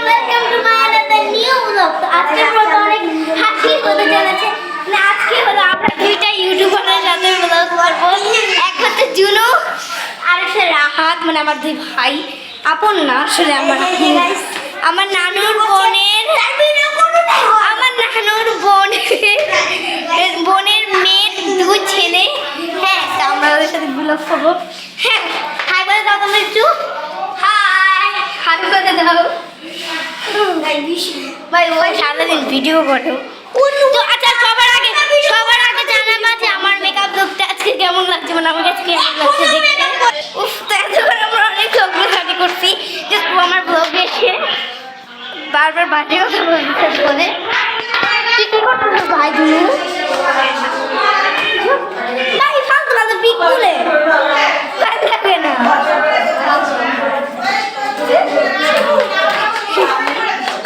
Welcome to my another new blog. তো আজকে ব্লগটা অনেক হাসির হতে চলেছে। মানে আজকে হলো আমরা দুইটা ইউটিউবারের সাথে ব্লগ করবো। এক হচ্ছে জুনু আর হচ্ছে রাহাত, মানে আমার দুই ভাই। আপন না আসলে আমার নানুর বোনের বোনের মেয়ের দুই ছেলে। হ্যাঁ, তা আমরা ওদের সাথে ব্লগ করবো। হ্যাঁ, হাই বলে দাও তোমরা একটু। হাই হাই বলে দাও ভাই। ওই সারাদিন ভিডিও করে। তো আচ্ছা, সবার আগে জানাবো যে আমার মেকআপ লুকটা আজকে কেমন লাগছে, মানে আমার কাছে কেমন লাগছে দেখতে। উফ, তো এতক্ষণ আমরা অনেক ঝগড়াঝাটি করছি যে ও আমার ব্লগে এসে বারবার বাজে কথা বলতে বলে। তুই কি করতেছিস ভাই? জুনু ভাই ফালতু না তো পিক তুলে লাগে না।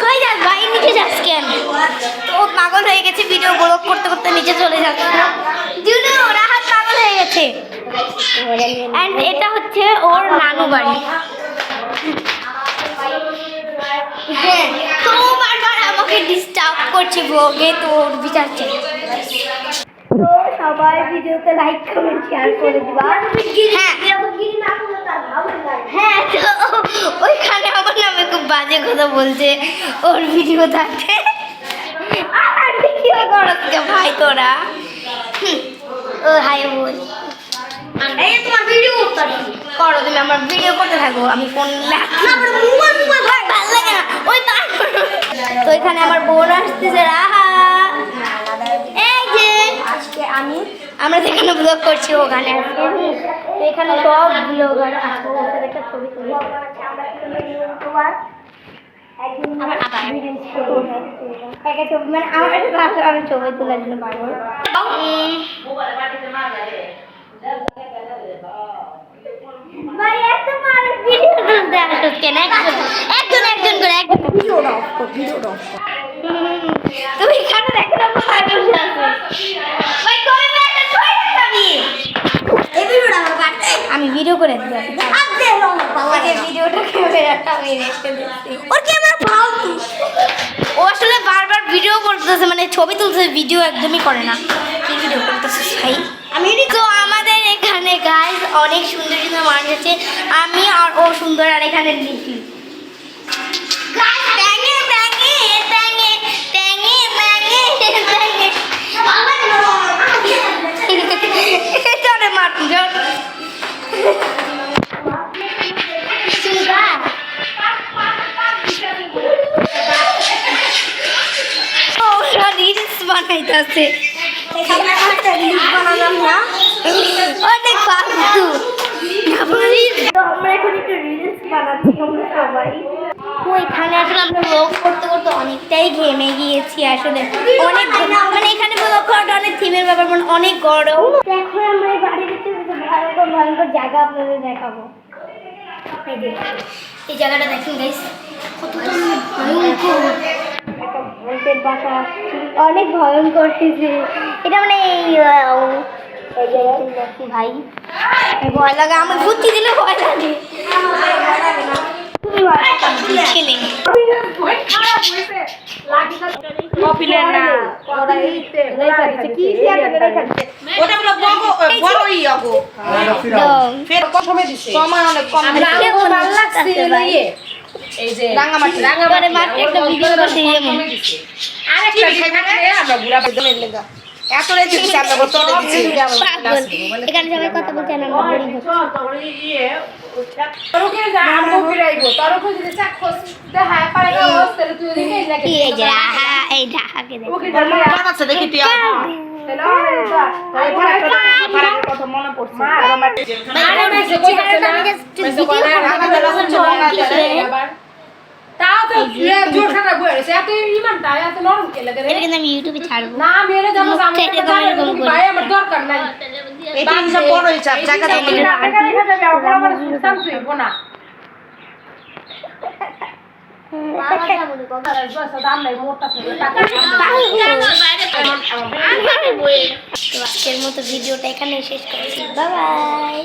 কই যাস ভাই? নিচে যাস কেন? তো পাগল হয়ে গেছে, ভিডিও ব্লগ করতে করতে নিচে চলে যাচ্ছে। জুনু রাহাত পাগল হয়ে গেছে। এন্ড এটা হচ্ছে ওর নানু বাড়ি। হ্যাঁ, তো বারবার আমাকে ডিস্টার্ব করছে ব্লগে, তো ওর বিচার চাই। তো সবাই ভিডিওতে লাইক কমেন্ট শেয়ার করে দিবা। হ্যাঁ, তো ওইখানে আমার নামে খুব বাজে কথা বলছে ওর ভিডিও থাকে। আর ভিডিও করছে ভাই তোরা। ও হাই বল, তোমার ভিডিও করো, তুমি আমার ভিডিও করতে থাকো, আমি ফোন ভালো লাগে না ওই। তো এখানে আমার বোন আসতেছে রাহা। এই যে আজকে আমরা যেখানে ব্লগ করছি ওখানে আসছে। তো এখানে সব ব্লগার আসছে, একটা ছবি তুলি। আমার ছবি তোলার জন্য পারবো। ভাই এত মানুষ ভিডিও তুলতে আসছ কেন? একজন করে তুমি এখানে দেখো না কোথায় বসে আছো। ভাই কই মেয়েটা কই যাবি? এই ভিডিওটা আমার কাটতে আমি ভিডিও করে দিচ্ছি। আপ দে রং বাবাকে ভিডিওটা ক্যামেরাটা আমি রেখে দিচ্ছি। ওর ক্যামেরা ফালতু। ও আসলে বারবার ভিডিও করতেছে, মানে ছবি তুলছে, ভিডিও একদমই করে না। কি ভিডিও করতেছে ভাই? তো আমাদের এখানে গাইস অনেক সুন্দর সুন্দর মানুষ আছে। আমি আর ও সুন্দর, আর এখানে লিপি বানাইতেছে অনেক ফালতু। আমরা এখন একটু রিলস বানাচ্ছি আমরা সবাই। তো এখানে আসলে আমরা ব্লগ করতে করতে অনেকটাই ঘেমে গিয়েছি আসলে। অনেক মানে এখানে ব্লগ করাটা অনেক থিমের ব্যাপার, মানে অনেক গরম। এখন আমরা এই বাড়ির ভিতরে ভয়ঙ্কর জায়গা আপনাদের দেখাবো। এই জায়গাটা দেখুন গাইস, কতটা ভয়ঙ্কর একটা ভূতের বাসা। অনেক ভয়ঙ্কর এটা, মানে ভাই ভয় লাগে। আমার বুদ্ধি দিলে ভয় লাগে। এই যে রাঙামাটি একটা ভিডিও করতে এত রেখে দিছি আমরা বতলে দিছি। এখানে সবাই কথা বলতে না বলি তরুকে জাম কইরাইব তরুকে যদি চাক্ষুষ দেখায় পারে না ওস্তারে তুই দেখে লাগে এই যে এই ঢাকাকে দেখো ওকে বলমান আছে দেখি তুই হ্যালো তাই পারে কথা মনে পড়ছে আরে মেসে কই আছে না আবার তাও তো জোর খাটা বইছে এত ইমানটা এত নরম কে লাগে রে। এটা কিন্তু আমি ইউটিউবে ছাড়বো না মেরে যাবো সামনে ভাই আমার দরকার নাই। এটা সব বড় হিসাব জায়গা থেকে টাকা রেখে যাবে আমরা মানে সুসাম তুইব না। আজকের মতো ভিডিওটা এখানে শেষ করছি। Bye bye.